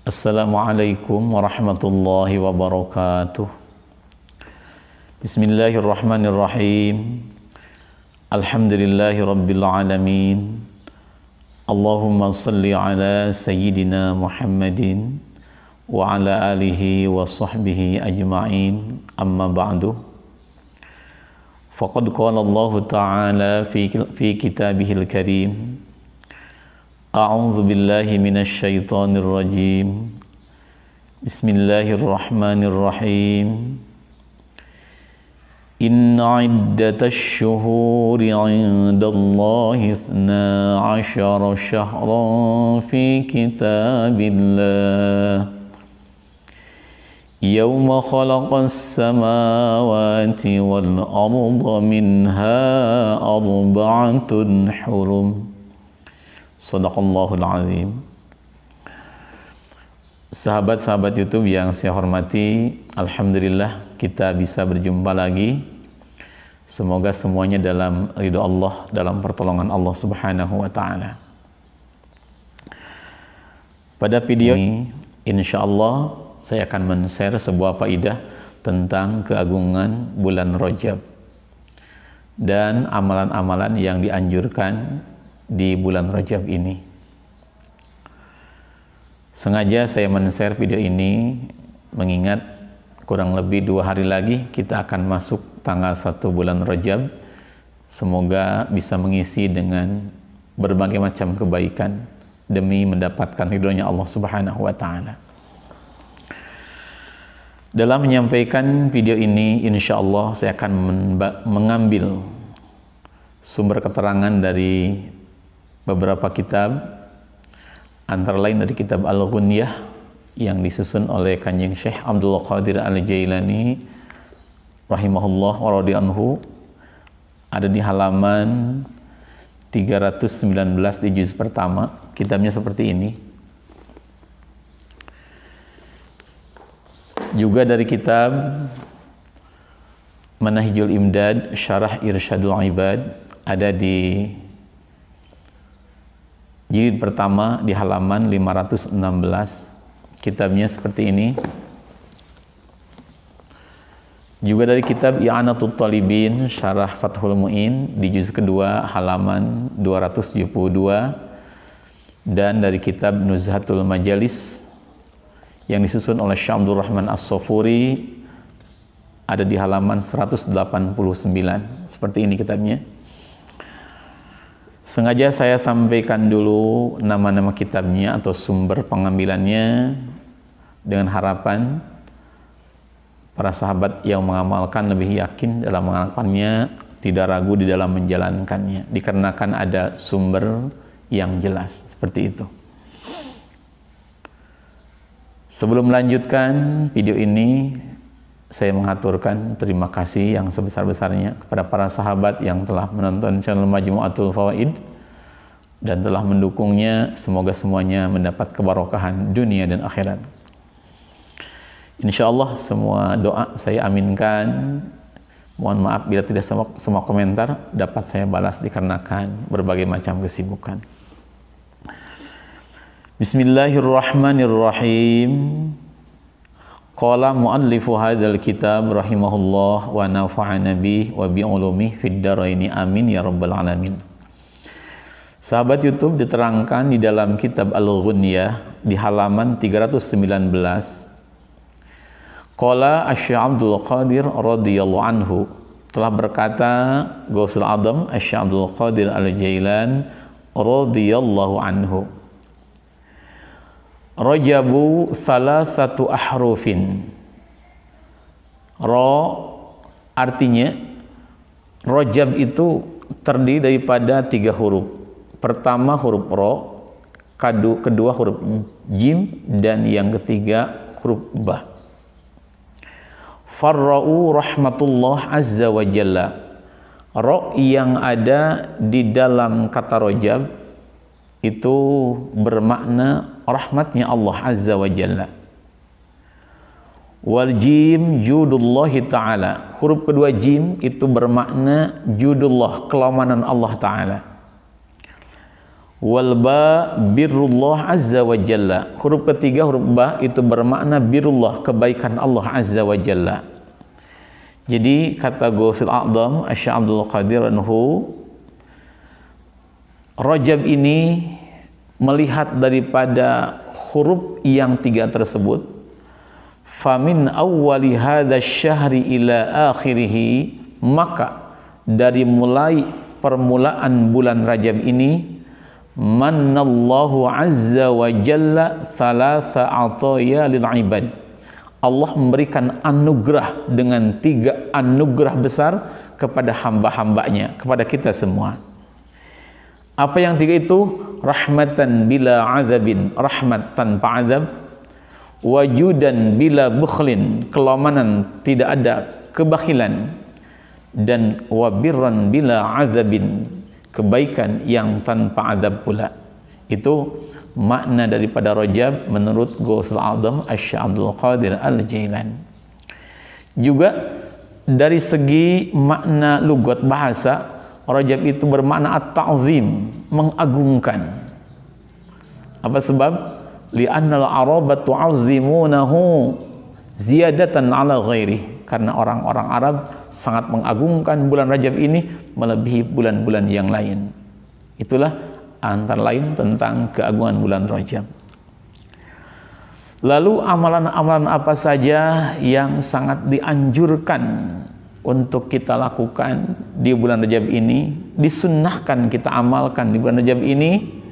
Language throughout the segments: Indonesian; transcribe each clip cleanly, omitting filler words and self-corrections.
Assalamualaikum warahmatullahi wabarakatuh. Bismillahirrahmanirrahim. Alhamdulillahi rabbil alamin. Allahumma salli ala sayyidina Muhammadin wa ala alihi wa sahbihi ajma'in. Amma ba'du. Faqad qala Allah ta'ala fi kitabihil karim. A'udzu billahi minasy syaithanir rajim. Bismillahirrahmanirrahim. Inna iddatash syuhuri 'indallahi 12 syahran fi kitabillah. Yawma khalaqas samawati wal arda minha arba'atun hurum. Shadaqallahul azim. Sahabat-sahabat YouTube yang saya hormati, alhamdulillah kita bisa berjumpa lagi. Semoga semuanya dalam ridho Allah, dalam pertolongan Allah Subhanahu wa taala. Pada video ini insyaallah saya akan men-share sebuah faidah tentang keagungan bulan Rajab dan amalan-amalan yang dianjurkan di bulan Rajab ini. Sengaja saya men-share video ini mengingat kurang lebih 2 hari lagi kita akan masuk tanggal 1 bulan Rajab. Semoga bisa mengisi dengan berbagai macam kebaikan demi mendapatkan ridhonya Allah Subhanahu wa taala. Dalam menyampaikan video ini, insya Allah saya akan mengambil sumber keterangan dari beberapa kitab, antara lain dari kitab Al-Ghunyah yang disusun oleh Kanjeng Syekh Abdul Qadir Al-Jailani rahimahullah wa radhiyallahu, ada di halaman 319 di juz pertama. Kitabnya seperti ini. Juga dari kitab Manahijul Imdad Syarah Irsyadul Ibad, ada di jilid pertama di halaman 516. Kitabnya seperti ini. Juga dari kitab I'anatul Talibin Syarah Fathul Mu'in di juz kedua halaman 272, dan dari kitab Nuzhatul Majalis yang disusun oleh Syekh Abdul Rahman As-Sofuri, ada di halaman 189. Seperti ini kitabnya. Sengaja saya sampaikan dulu nama-nama kitabnya atau sumber pengambilannya dengan harapan para sahabat yang mengamalkan lebih yakin dalam mengamalkannya, tidak ragu di dalam menjalankannya, dikarenakan ada sumber yang jelas. Seperti itu. Sebelum melanjutkan video ini, saya mengaturkan terima kasih yang sebesar-besarnya kepada para sahabat yang telah menonton channel Majmu'atul Fawaid dan telah mendukungnya. Semoga semuanya mendapat kebarokahan dunia dan akhirat. Insya Allah semua doa saya aminkan. Mohon maaf bila tidak semua komentar dapat saya balas dikarenakan berbagai macam kesibukan. Bismillahirrahmanirrahim. Qala muallifu hadzal kitab rahimahullah wa nafa'ana bih wa bi ulumih fid dharaini amin ya rabbal alamin. Sahabat YouTube, diterangkan di dalam kitab Al-Ghunyah di halaman 319. Qala Asy-Syaikh Abdul Qadir radhiyallahu anhu, telah berkata Ghausul Adzam Asy-Syaikh Abdul Qadir Al-Jailan radhiyallahu anhu, Rajabu salasatu ahrufin. Artinya Rajab itu terdiri daripada 3 huruf. Pertama huruf Ra, kedua huruf Jim, dan yang ketiga huruf Ba. Farra'u rahmatullah azza wa jalla. Ra yang ada di dalam kata Rajab itu bermakna rahmatnya Allah azza wa jalla. Wal jim judullahi ta'ala. Huruf kedua jim itu bermakna judullah, kelamanan Allah ta'ala. Wal ba birrullah azza wa jalla. Huruf ketiga, huruf ba, itu bermakna birrullah, kebaikan Allah azza wa jalla. Jadi kata Ghusul A'zam Asy-Syaikh Abdul Qadir anhu, Rajab ini melihat daripada huruf yang tiga tersebut, famin awwali hadzal syahri ila akhirih, maka dari mulai permulaan bulan Rajab ini, mannallahu azza wa jalla thalatha ataya lil ibad. Allah memberikan anugerah dengan tiga anugerah besar kepada hamba-hambanya, kepada kita semua. Apa yang tiga itu? Rahmatan bila azabin, rahmat tanpa azab. Wajudan bila bukhlin, kelamanan tidak ada kebakhilan. Dan wabirran bila azabin, kebaikan yang tanpa azab pula. Itu makna daripada Rajab menurut Ghusul A'zam Asy-Syaikh Abdul Qadir Al-Jailan. Juga dari segi makna lugat bahasa, Rajab itu bermakna at-ta'zim, mengagungkan. Apa sebab? Li'annal araba tu'azzimunahu ziyadatan 'ala ghairi. Karena orang-orang Arab sangat mengagungkan bulan Rajab ini melebihi bulan-bulan yang lain. Itulah antara lain tentang keagungan bulan Rajab. Lalu amalan-amalan apa saja yang sangat dianjurkan untuk kita lakukan di bulan Rajab ini, disunnahkan kita amalkan di bulan Rajab ini?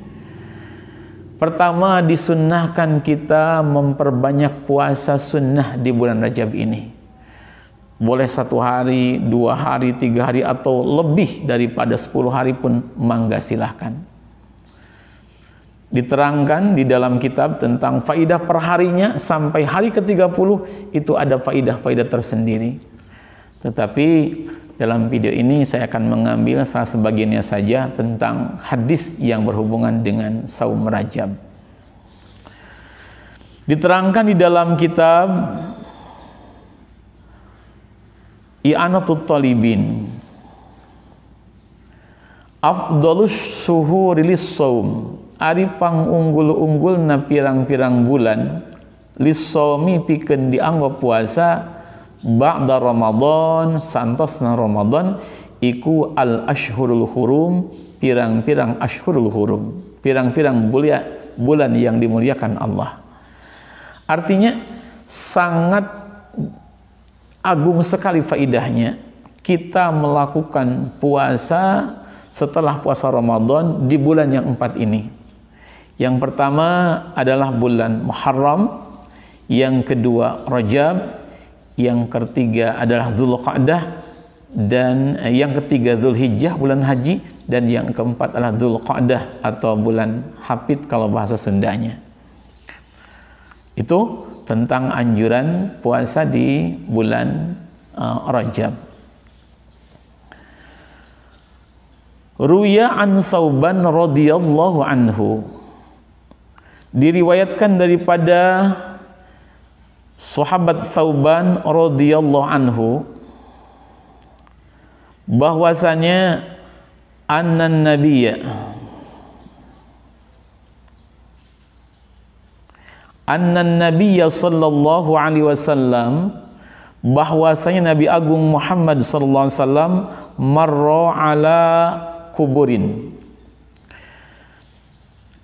Pertama, disunnahkan kita memperbanyak puasa sunnah di bulan Rajab ini. Boleh 1 hari, 2 hari, 3 hari, atau lebih daripada 10 hari pun mangga silahkan. Diterangkan di dalam kitab tentang faidah perharinya sampai hari ke-30 itu ada faidah-faidah tersendiri. Tetapi dalam video ini saya akan mengambil salah sebagiannya saja tentang hadis yang berhubungan dengan saum Rajab. Diterangkan di dalam kitab I'anatut Talibin, afdalus syuhuri lis-shaum, ari pangunggul-unggul na pirang-pirang bulan lis-shaumi pikeun dianggap puasa ba'da Ramadan, santosna Ramadan, iku al-ashhurul hurum, pirang-pirang ashhurul hurum, pirang-pirang bulan yang dimuliakan Allah. Artinya sangat agung sekali faidahnya kita melakukan puasa setelah puasa Ramadan di bulan yang 4 ini. Yang pertama adalah bulan Muharram, yang kedua Rajab, yang ketiga adalah Dzulqa'dah, dan yang ketiga Dzulhijjah, bulan haji, dan yang keempat adalah Dzulqa'dah atau bulan Hapit kalau bahasa Sundanya. Itu tentang anjuran puasa di bulan Rajab. Ruya an Sauban radhiyallahu anhu, diriwayatkan daripada sahabat Sauban radhiyallahu anhu bahwasanya annan nabiyya sallallahu alaihi wasallam, bahwasanya Nabi Agung Muhammad sallallahu alaihi wasallam marra ala kuburin.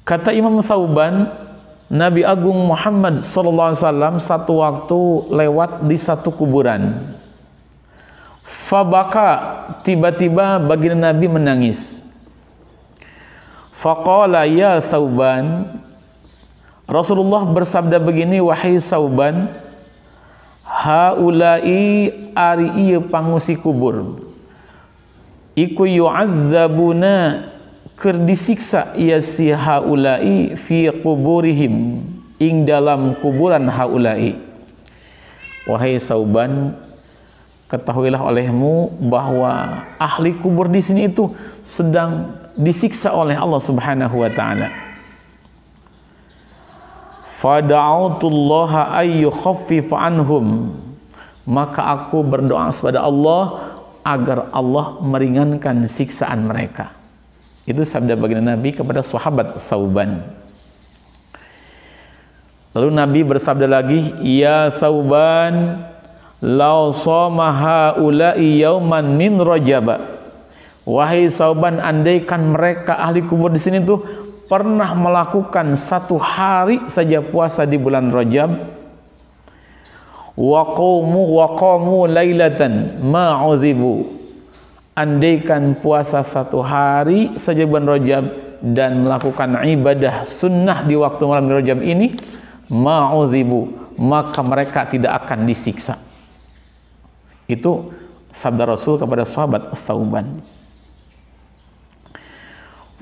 Kata Imam Sauban, Nabi Agung Muhammad sallallahu alaihi wasallam satu waktu lewat di satu kuburan. Fabaka, tiba-tiba baginda Nabi menangis. Faqala ya Sauban, Rasulullah bersabda begini, wahai Sauban, haulai ari ieu pangusi kubur, iku yu'adzabuna, keur disiksa ieu si haulai fi quburihim, ing dalam kuburan haulai. Wahai Sauban, ketahuilah olehmu bahwa ahli kubur di sini itu sedang disiksa oleh Allah Subhanahu wa taala. Fada'autullaha ayyukhaffif anhum, maka aku berdoa kepada Allah agar Allah meringankan siksaan mereka. Itu sabda baginda Nabi kepada sahabat Thauban. Lalu Nabi bersabda lagi, ya Thauban, law shoma haula'i yauman min Rajab. Wahai Thauban, andaikan mereka ahli kubur di sini tuh pernah melakukan 1 hari saja puasa di bulan Rajab, waqamu lailatan ma'uzibu, andaikan puasa 1 hari saja bulan Rajab dan melakukan ibadah sunnah di waktu malam Rajab ini, ma'uzibu, maka mereka tidak akan disiksa. Itu sabda Rasul kepada sahabat Thauban.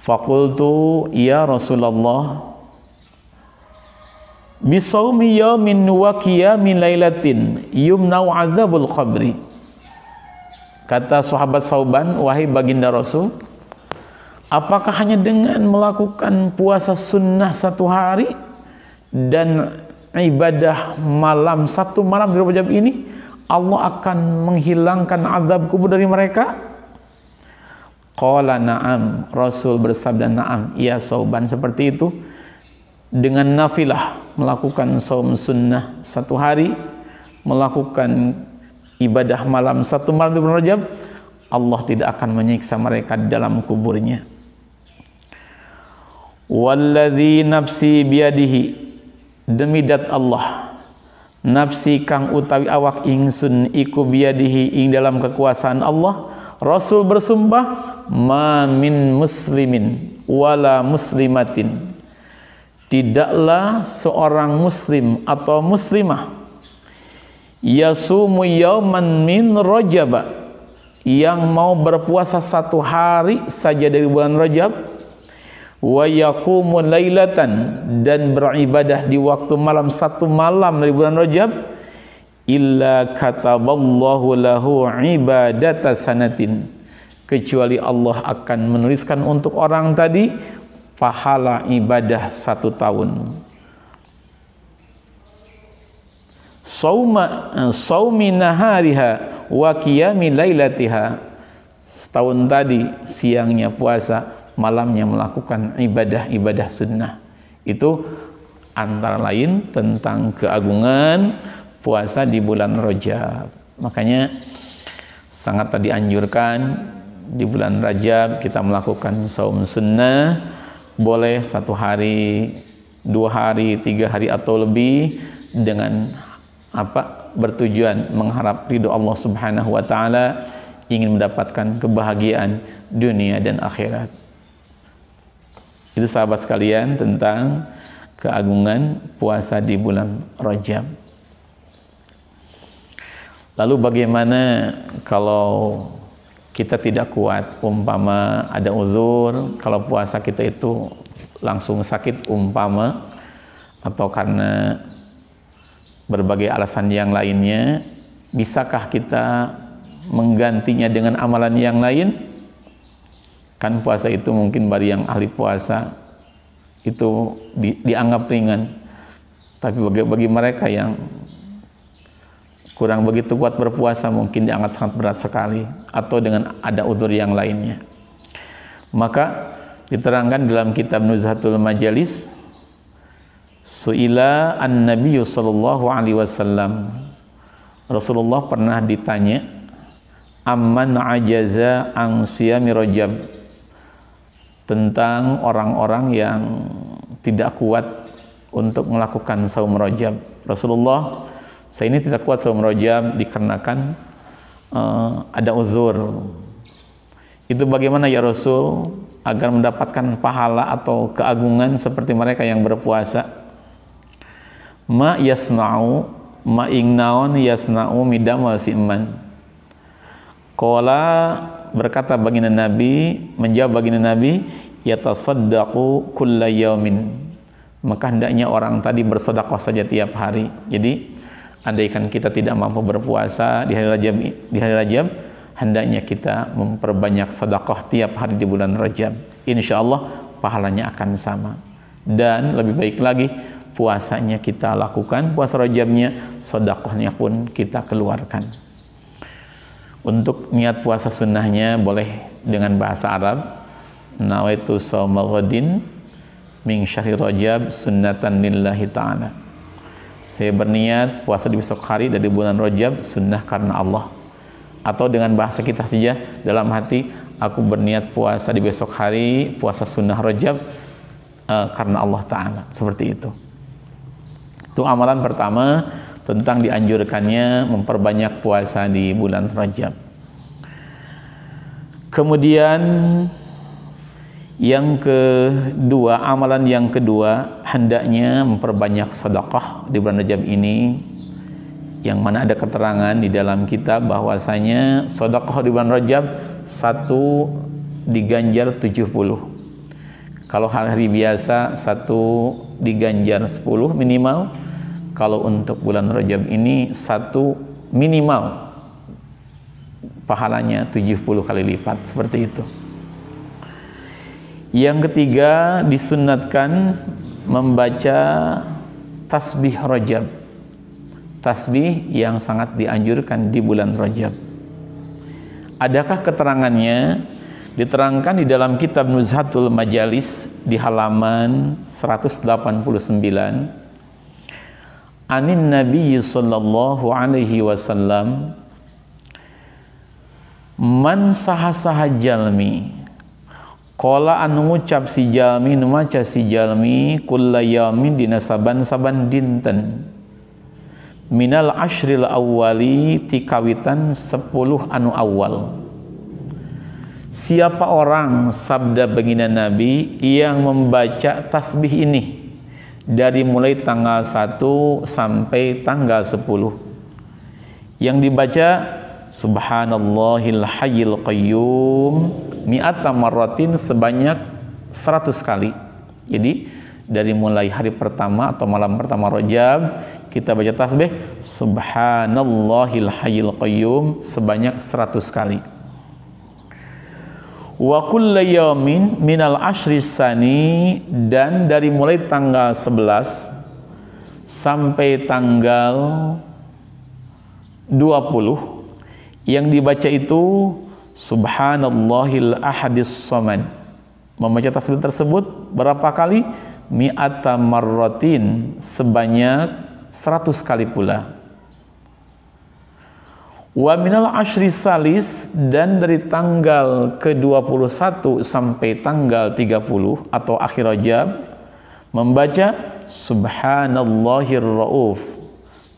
Faqultu ya Rasulullah, bisawmi yawmin wa qiyamin lailatin yumna'u azabul qabri. Kata sahabat Thauban, wahai baginda Rasul, apakah hanya dengan melakukan puasa sunnah 1 hari dan ibadah malam 1 malam di Rajab ini Allah akan menghilangkan azab kubur dari mereka? Qala na'am, Rasul bersabda na'am, ya Thauban, seperti itu. Dengan nafilah, melakukan saum sunnah 1 hari, melakukan ibadah malam 1 malam di bulan Rajab, Allah tidak akan menyiksa mereka di dalam kuburnya. Walladzi nafsi biyadihi, demi dat Allah, nafsi kang utawi awak ingsun iku biyadihi, ing dalam kekuasaan Allah. Rasul bersumpah, ma min muslimin wala muslimatin, tidaklah seorang muslim atau muslimah yasumu yauman min Rajab, yang mau berpuasa 1 hari saja dari bulan Rajab, wa yaqumu lailatan, dan beribadah di waktu malam 1 malam dari bulan Rajab, illa kataballahu lahu ibadata sanatin, kecuali Allah akan menuliskan untuk orang tadi pahala ibadah 1 tahun. Saumi nahariha wa qiyami lailatiha, setahun tadi siangnya puasa, malamnya melakukan ibadah-ibadah sunnah. Itu antara lain tentang keagungan puasa di bulan Rajab. Makanya sangat dianjurkan di bulan Rajab kita melakukan saum sunnah, boleh 1 hari, 2 hari, 3 hari atau lebih, dengan bertujuan mengharap ridho Allah Subhanahu wa taala, ingin mendapatkan kebahagiaan dunia dan akhirat. Itu sahabat sekalian tentang keagungan puasa di bulan Rajab. Lalu bagaimana kalau kita tidak kuat, umpama ada uzur, kalau puasa kita itu langsung sakit umpama, atau karena berbagai alasan yang lainnya, bisakah kita menggantinya dengan amalan yang lain? Kan puasa itu mungkin bagi yang ahli puasa itu dianggap ringan, tapi bagi mereka yang kurang begitu kuat berpuasa mungkin dianggap sangat berat sekali, atau dengan ada udzur yang lainnya. Maka diterangkan dalam kitab Nuzhatul Majalis, su'ila an-nabiy sallallahu alaihi wasallam, Rasulullah pernah ditanya, amman ajaza an siyami Rajab, tentang orang-orang yang tidak kuat untuk melakukan saum Rajab. Rasulullah, saya ini tidak kuat saum Rajab dikarenakan ada uzur. Itu bagaimana ya Rasul agar mendapatkan pahala atau keagungan seperti mereka yang berpuasa? Ma yasna'u ma ingnaun yasna'u midam wal si'man. Qala, berkata baginda Nabi, menjawab baginda Nabi, yatasaddaqu kulla yaumin, maka hendaknya orang tadi bersedekah saja tiap hari. Jadi andaikan kita tidak mampu berpuasa di hari Rajab, hendaknya kita memperbanyak sedekah tiap hari di bulan Rajab. Insyaallah pahalanya akan sama. Dan lebih baik lagi, puasanya kita lakukan, puasa Rajabnya, sedekahnya pun kita keluarkan. Untuk niat puasa sunnahnya boleh dengan bahasa Arab, nawaitu shauma ghadin min syahri Rajab sunnatan lillahi ta'ala. Saya berniat puasa di besok hari dari bulan Rajab sunnah karena Allah. Atau dengan bahasa kita saja dalam hati, aku berniat puasa di besok hari, puasa sunnah Rajab karena Allah Ta'ala. Seperti itu. Itu amalan pertama tentang dianjurkannya memperbanyak puasa di bulan Rajab. Kemudian yang kedua, amalan yang kedua, hendaknya memperbanyak sedekah di bulan Rajab ini, yang mana ada keterangan di dalam kitab bahwasanya sedekah di bulan Rajab satu diganjar 70. Kalau hari biasa satu diganjar 10 minimal. Kalau untuk bulan Rajab ini satu minimal pahalanya 70 kali lipat, seperti itu. Yang ketiga, disunnatkan membaca tasbih Rajab. Tasbih yang sangat dianjurkan di bulan Rajab. Adakah keterangannya? Diterangkan di dalam kitab Nuzhatul Majalis di halaman 189. Anin Nabi sallallahu alaihi wasallam, man saha-saha jalmi qala anu ngucap si jalmi nu maca si jalmi kullayamin dina saban-saban dinten minal ashril awwali tikawitan 10 anu awal. Siapa orang, sabda baginda Nabi, yang membaca tasbih ini dari mulai tanggal 1 sampai tanggal 10, yang dibaca Subhanallahil hayyil qayyum mi'ata marratin sebanyak 100 kali. Jadi dari mulai hari pertama atau malam pertama Rajab kita baca tasbih Subhanallahil hayyil qayyum sebanyak 100 kali. Wa kullu yaumin minal ashri sani, dan dari mulai tanggal 11 sampai tanggal 20 yang dibaca itu Subhanallahil ahadis samad. Membaca tasbih tersebut berapa kali? Mi'ata marratin sebanyak 100 kali pula. Wa minal ashri salis, dan dari tanggal ke-21 sampai tanggal 30 atau akhir Rajab membaca Subhanallahir rauf.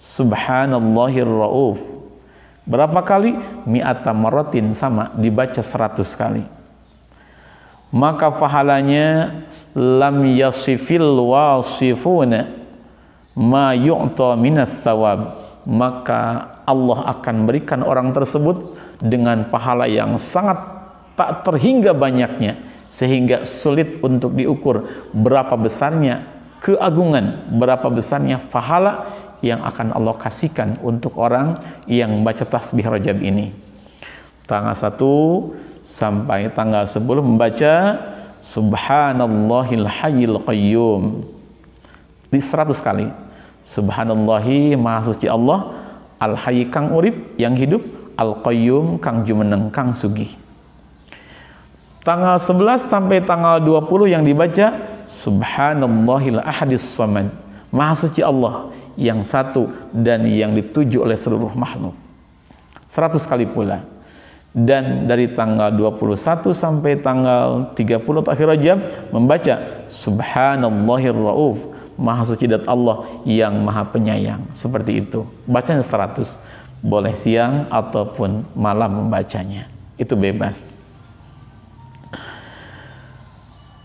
Subhanallahir rauf. Berapa kali? Mi'ata marratin, sama, dibaca 100 kali. Maka pahalanya lam yasifil wasifuna ma yu'ta minas thawab. Maka Allah akan berikan orang tersebut dengan pahala yang sangat tak terhingga banyaknya, sehingga sulit untuk diukur berapa besarnya keagungan, berapa besarnya pahala yang akan Allah kasihkan untuk orang yang membaca tasbih Rajab ini. Tanggal 1 sampai tanggal 10 membaca Subhanallahil hayyil qayyum di 100 kali. Subhanallahi maha suci Allah, al-hayy kang urip yang hidup, al-qayyum kang jumeneng kang sugih. Tanggal 11 sampai tanggal 20 yang dibaca Subhanallahil ahadis samad, maha suci Allah yang satu dan yang dituju oleh seluruh makhluk, 100 kali pula. Dan dari tanggal 21 sampai tanggal 30 akhir Rajab membaca Subhanallahir rauf, maha suci dat Allah yang maha penyayang. Seperti itu, bacanya 100, boleh siang ataupun malam membacanya, itu bebas.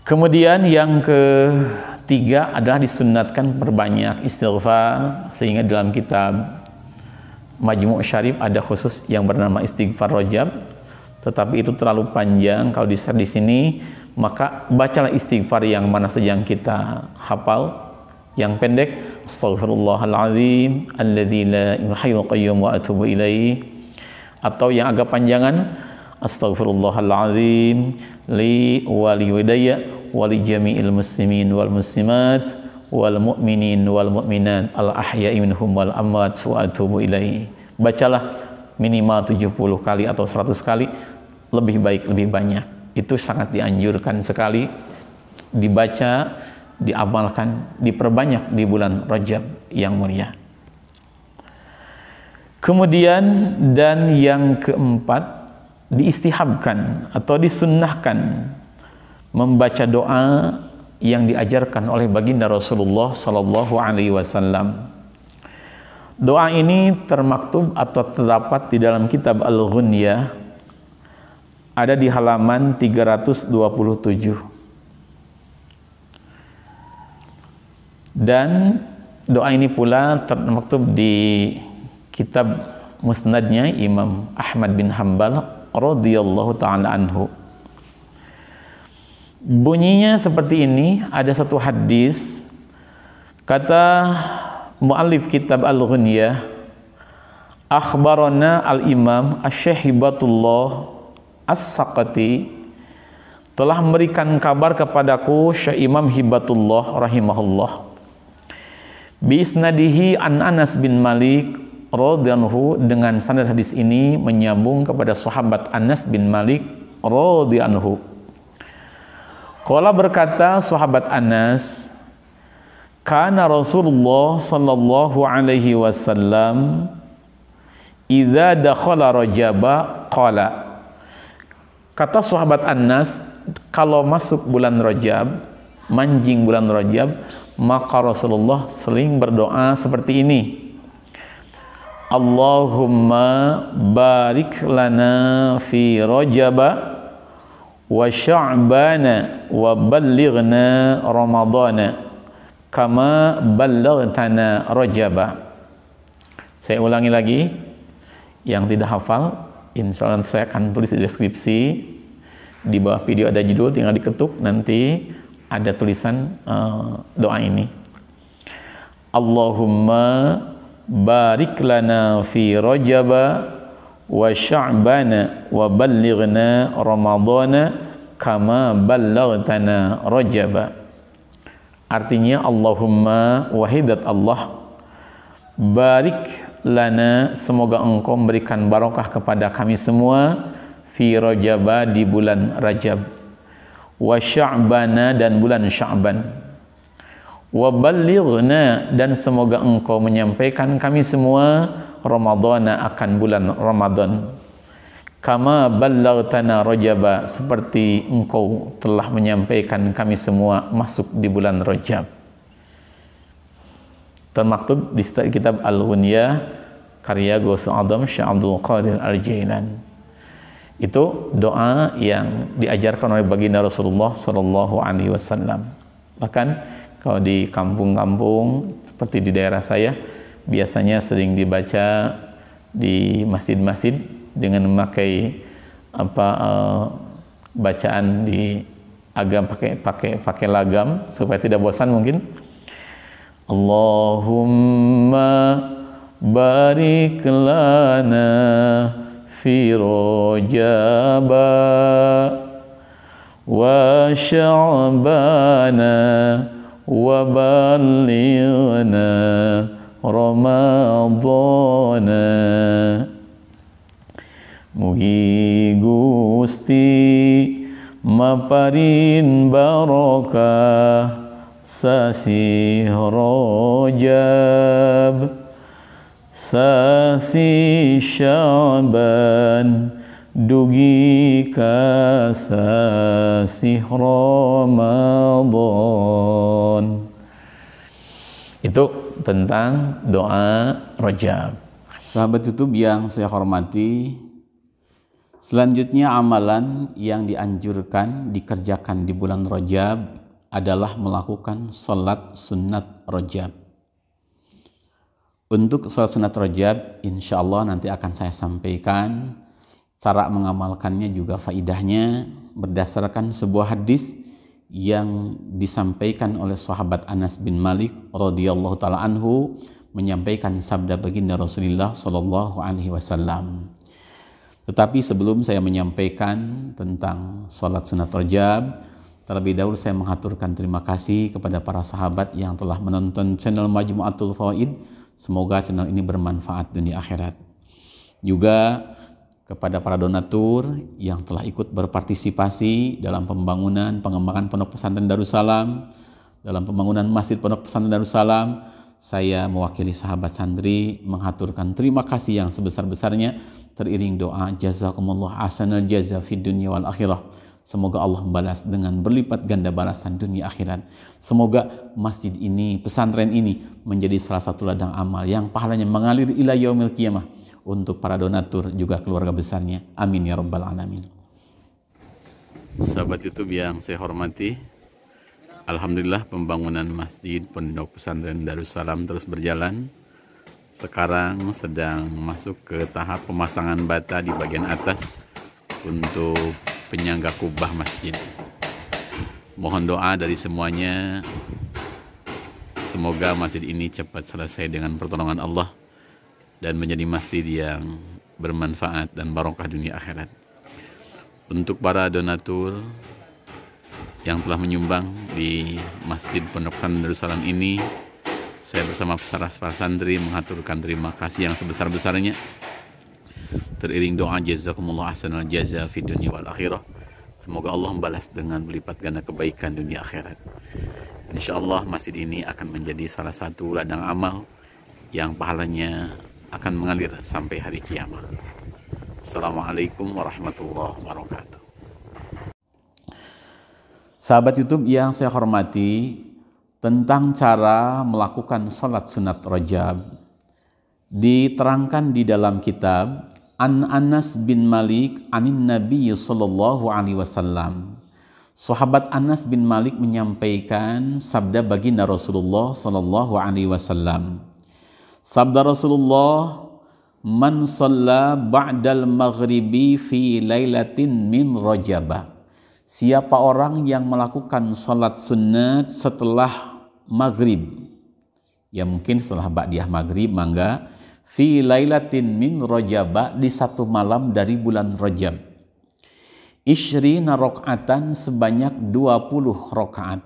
Kemudian yang ketiga adalah disunnatkan perbanyak istighfar, sehingga dalam kitab Majmu' Syarif ada khusus yang bernama istighfar Rajab, tetapi itu terlalu panjang kalau di-share di sini, maka bacalah istighfar yang mana saja yang kita hafal. Yang pendek Astaghfirullahaladzim alladzi la ilaha illa qayyum wa atubu ilaih, atau yang agak panjangan Astaghfirullahaladzim li wa li wadaya wa li jami'il muslimin wal muslimat wal mu'minin wal mu'minat al ahya'i minhum wal amwat wa atubu ilaih. Bacalah minimal 70 kali atau 100 kali, lebih baik lebih banyak. itu sangat dianjurkan sekali dibaca, diamalkan, diperbanyak di bulan Rajab yang mulia. Kemudian dan yang keempat, diistihabkan atau disunnahkan membaca doa yang diajarkan oleh baginda Rasulullah sallallahu alaihi wasallam. Doa ini termaktub atau terdapat di dalam kitab Al-Ghunyah, ada di halaman 327. Dan doa ini pula termaktub di kitab musnadnya Imam Ahmad bin Hanbal radhiyallahu ta'ala anhu. Bunyinya seperti ini, ada satu hadis, kata muallif kitab Al-Ghunyah, akhbarana al-imam asy-syekh Hibatullah As-Saqati telah memberikan kabar kepadaku Syekh Imam Hibatullah rahimahullah bi isnadihi an Anas bin Malik radhiyallahu, dengan sanad hadis ini menyambung kepada sahabat Anas bin Malik radhiyallahu. Qala, berkata sahabat Anas, kana Rasulullah sallallahu alaihi wasallam idza dakhala Rajaba qala. Kata sahabat Anas, kalau masuk bulan Rajab, manjing bulan Rajab, maka Rasulullah sering berdoa seperti ini. Allahumma barik lana fi Rajaba wa Sya'bana wa ballighna Ramadana kama ballaghtana Rajaba. Saya ulangi lagi, yang tidak hafal insya Allah saya akan tulis di deskripsi. Di bawah video ada judul, tinggal diketuk, nanti ada tulisan doa ini. Allahumma barik lana fi Rajaba wa Sya'bana wa ballighna Ramadana kama ballaghtana Rajaba. Artinya, Allahumma, wahidat Allah, barik lana, semoga engkau memberikan barakah kepada kami semua, fi Rajaba, di bulan Rajab, wa Sya'bana, dan bulan Sya'ban, wa ballighna, dan semoga engkau menyampaikan kami semua, Ramadana, akan bulan Ramadan, kama ballaghtana Rajaba, seperti engkau telah menyampaikan kami semua masuk di bulan Rajab. Termaktub di kitab Al-Ghunyah karya Gausul Adham Syekh Abdul Qadir Al-Jailan. Itu doa yang diajarkan oleh baginda Rasulullah sallallahu alaihi wasallam. Bahkan kalau di kampung-kampung seperti di daerah saya, biasanya sering dibaca di masjid-masjid dengan memakai bacaan di agam, pakai lagam supaya tidak bosan mungkin. Allahumma barik lana fi Rajaba wa Sya'bana wa ballighna Ramadana. Mugi Gusti maparin barokah sasi Rajab, sasi Sya'ban, dugi ka sasi Ramadan. Itu tentang doa Rajab. Sahabat YouTube yang saya hormati, selanjutnya amalan yang dianjurkan dikerjakan di bulan Rajab adalah melakukan sholat sunat Rajab. Untuk sholat sunat Rajab, insya Allah nanti akan saya sampaikan cara mengamalkannya, juga faidahnya berdasarkan sebuah hadis yang disampaikan oleh sahabat Anas bin Malik radhiyallahu taala anhu, menyampaikan sabda baginda Rasulullah sallallahu alaihi wasallam. Tetapi sebelum saya menyampaikan tentang sholat sunat Rajab, terlebih dahulu saya mengaturkan terima kasih kepada para sahabat yang telah menonton channel Majmu'atul Fawaid. Semoga channel ini bermanfaat dunia akhirat. Juga kepada para donatur yang telah ikut berpartisipasi dalam pembangunan pengembangan Pondok Pesantren Darussalam, dalam pembangunan Masjid Pondok Pesantren Darussalam. Saya mewakili sahabat santri menghaturkan terima kasih yang sebesar-besarnya, teriring doa jazakumullah ahsanal jaza fid dunya wal akhirah. Semoga Allah membalas dengan berlipat ganda balasan dunia akhirat. Semoga masjid ini, pesantren ini menjadi salah satu ladang amal yang pahalanya mengalir ila yaumil qiyamah untuk para donatur juga keluarga besarnya. Amin ya rabbal alamin. Sahabat YouTube yang saya hormati, alhamdulillah pembangunan Masjid Pondok Pesantren Darussalam terus berjalan. Sekarang sedang masuk ke tahap pemasangan bata di bagian atas untuk penyangga kubah masjid. Mohon doa dari semuanya, semoga masjid ini cepat selesai dengan pertolongan Allah dan menjadi masjid yang bermanfaat dan barokah dunia akhirat. Untuk para donatur yang telah menyumbang di Masjid Pondok Pesantren Darussalam ini, saya bersama para santri menghaturkan terima kasih yang sebesar-besarnya, teriring doa jazakumullah ahsanal jaza fid dunya wal akhirah. Semoga Allah membalas dengan berlipat ganda kebaikan dunia akhirat. Insyaallah masjid ini akan menjadi salah satu ladang amal yang pahalanya akan mengalir sampai hari kiamat. Assalamualaikum warahmatullahi wabarakatuh. Sahabat YouTube yang saya hormati, tentang cara melakukan salat sunat Rajab diterangkan di dalam kitab An Anas bin Malik anin Nabi sallallahu alaihi wasallam. Sahabat Anas bin Malik menyampaikan sabda baginda Rasulullah sallallahu alaihi wasallam. Sabda Rasulullah, "Man shalla ba'dal maghribi fi lailatin min Rajabah." Siapa orang yang melakukan salat sunat setelah maghrib, ya mungkin setelah ba'diyah maghrib, mangga, fi lailatin min Rajab, di satu malam dari bulan Rajab, isyrina rakaatan, sebanyak 20 rakaat,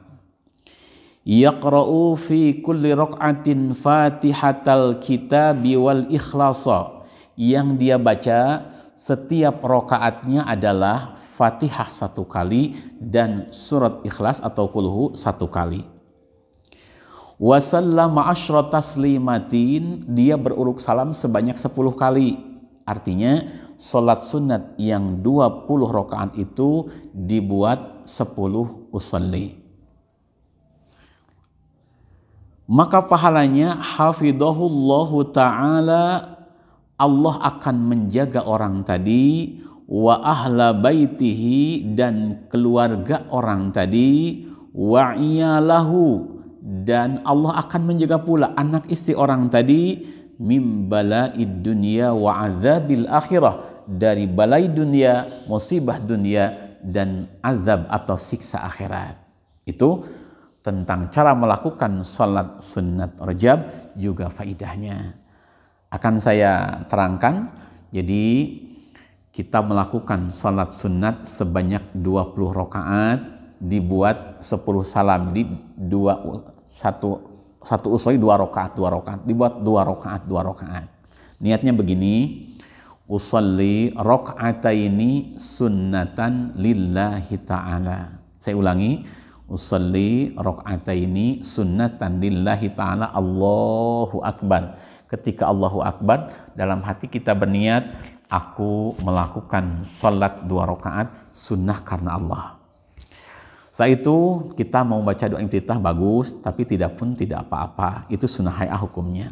yaqra'u fi kulli rakaatin fatihatal kitabi wal ikhlasa, yang dia baca setiap rakaatnya adalah Fatihah 1 kali dan surat Ikhlas atau kulhu 1 kali. Wa sallama asyra taslimatin, dia beruruk salam sebanyak 10 kali. Artinya salat sunat yang 20 rakaat itu dibuat 10 usolli. Maka pahalanya hafidhahullahu ta'ala, Allah akan menjaga orang tadi, wa ahla baitihi, dan keluarga orang tadi, wa iyalahu, dan Allah akan menjaga pula anak istri orang tadi, mim bala'id dunya wa azabil akhirah, dari balai dunia, musibah dunia, dan azab atau siksa akhirat. Itu tentang cara melakukan salat sunat Rajab, juga faidahnya akan saya terangkan. Jadi kita melakukan salat sunat sebanyak 20 rakaat, dibuat 10 salam, di satu usolli 2 rakaat, dibuat 2 rakaat. Niatnya begini, usolli rakaataini sunnatan lillahi ta'ala. Saya ulangi, usolli rakaataini sunnatan lillahi ta'ala, Allahu Akbar. Ketika Allahu Akbar, dalam hati kita berniat, aku melakukan salat 2 rakaat sunnah karena Allah. Setelah itu kita mau baca doa iftitah, bagus, tapi tidak apa-apa, itu sunnah hayah hukumnya.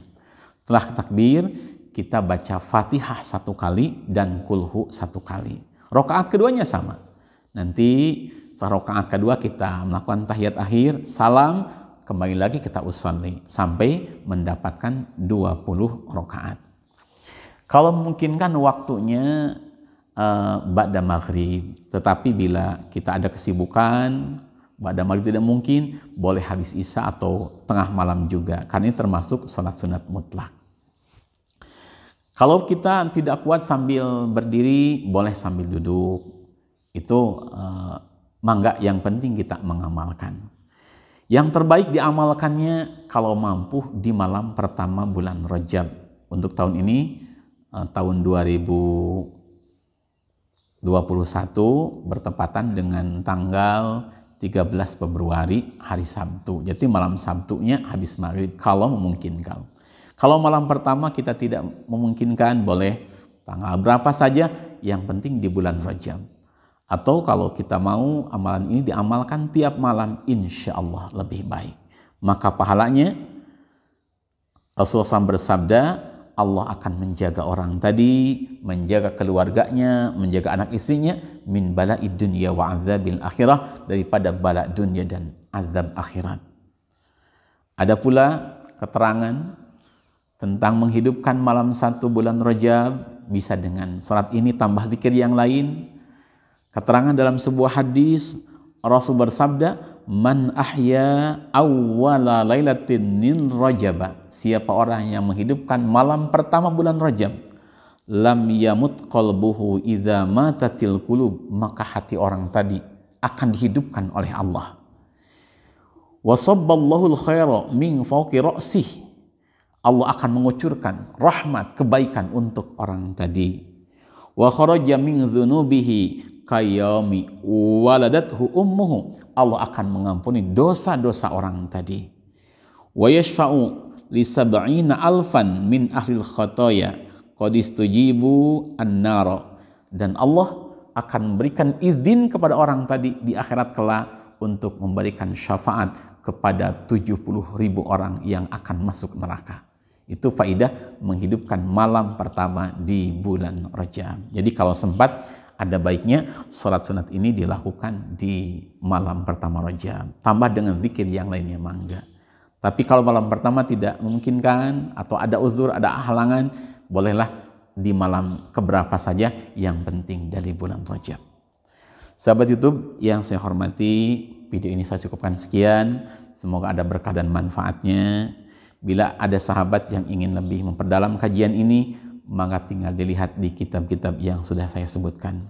Setelah takbir, kita baca Fatihah 1 kali dan kulhu 1 kali. Rakaat keduanya sama. Nanti setelah rakaat kedua kita melakukan tahiyat akhir, salam, kembali lagi kita usolli sampai mendapatkan 20 rakaat. Kalau memungkinkan waktunya ba'da maghrib, tetapi bila kita ada kesibukan, ba'da maghrib tidak mungkin, boleh habis isya atau tengah malam juga, karena ini termasuk sholat sunat mutlak. Kalau kita tidak kuat sambil berdiri, boleh sambil duduk, itu mangga, yang penting kita mengamalkan. Yang terbaik diamalkannya kalau mampu di malam pertama bulan Rajab. Untuk tahun ini, tahun 2021, 21 bertepatan dengan tanggal 13 Februari hari Sabtu. Jadi malam Sabtunya habis maghrib kalau memungkinkan. Kalau malam pertama kita tidak memungkinkan, boleh tanggal berapa saja, yang penting di bulan Rajab. Atau kalau kita mau amalan ini diamalkan tiap malam, insya Allah lebih baik. Maka pahalanya Rasulullah SAW bersabda, Allah akan menjaga orang tadi, menjaga keluarganya, menjaga anak istrinya, min bala'id dunya wa azabil akhirah, daripada bala dunia dan azab akhirat. Ada pula keterangan tentang menghidupkan malam 1 bulan Rajab, bisa dengan salat ini tambah zikir yang lain. Keterangan dalam sebuah hadis, Rasul bersabda, man ahya awwala lailatin min Rajab, siapa orang yang menghidupkan malam pertama bulan Rajab, lam yamut qalbuhu idza matatil qulub, maka hati orang tadi akan dihidupkan oleh Allah. Wa sabballahu al-khaira min fawqi ra'sih, Allah akan mengucurkan rahmat, kebaikan untuk orang tadi. Wa kharaja min dzunubihi kayami waladathu ummuhu, Allah akan mengampuni dosa-dosa orang tadi. Wa yashfa'u li sab'ina alfan min ahlil khataya qad istujibu an-nar, dan Allah akan memberikan izin kepada orang tadi di akhirat kelak untuk memberikan syafaat kepada 70.000 orang yang akan masuk neraka. Itu faidah menghidupkan malam pertama di bulan Rajab. Jadi kalau sempat, ada baiknya sholat sunat ini dilakukan di malam pertama Rajab, tambah dengan zikir yang lainnya mangga. Tapi kalau malam pertama tidak memungkinkan atau ada uzur, ada halangan, bolehlah di malam keberapa saja, yang penting dari bulan Rajab. Sahabat YouTube yang saya hormati, video ini saya cukupkan sekian. Semoga ada berkah dan manfaatnya. Bila ada sahabat yang ingin lebih memperdalam kajian ini, maka tinggal dilihat di kitab-kitab yang sudah saya sebutkan.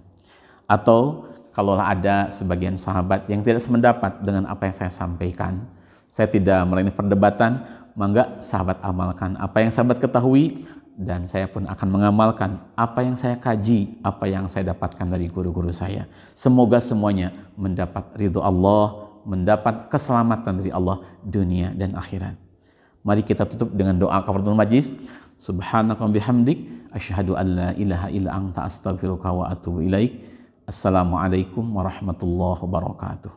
Atau kalau ada sebagian sahabat yang tidak sependapat dengan apa yang saya sampaikan, saya tidak melayani perdebatan, maka sahabat amalkan apa yang sahabat ketahui, dan saya pun akan mengamalkan apa yang saya kaji, apa yang saya dapatkan dari guru-guru saya. Semoga semuanya mendapat ridho Allah, mendapat keselamatan dari Allah dunia dan akhirat. Mari kita tutup dengan doa kafaratul majlis. Subhanaka wa bihamdik, asyhadu an la ilaha illa anta, astaghfiruka wa atubu ilaik. Assalamualaikum warahmatullahi wabarakatuh.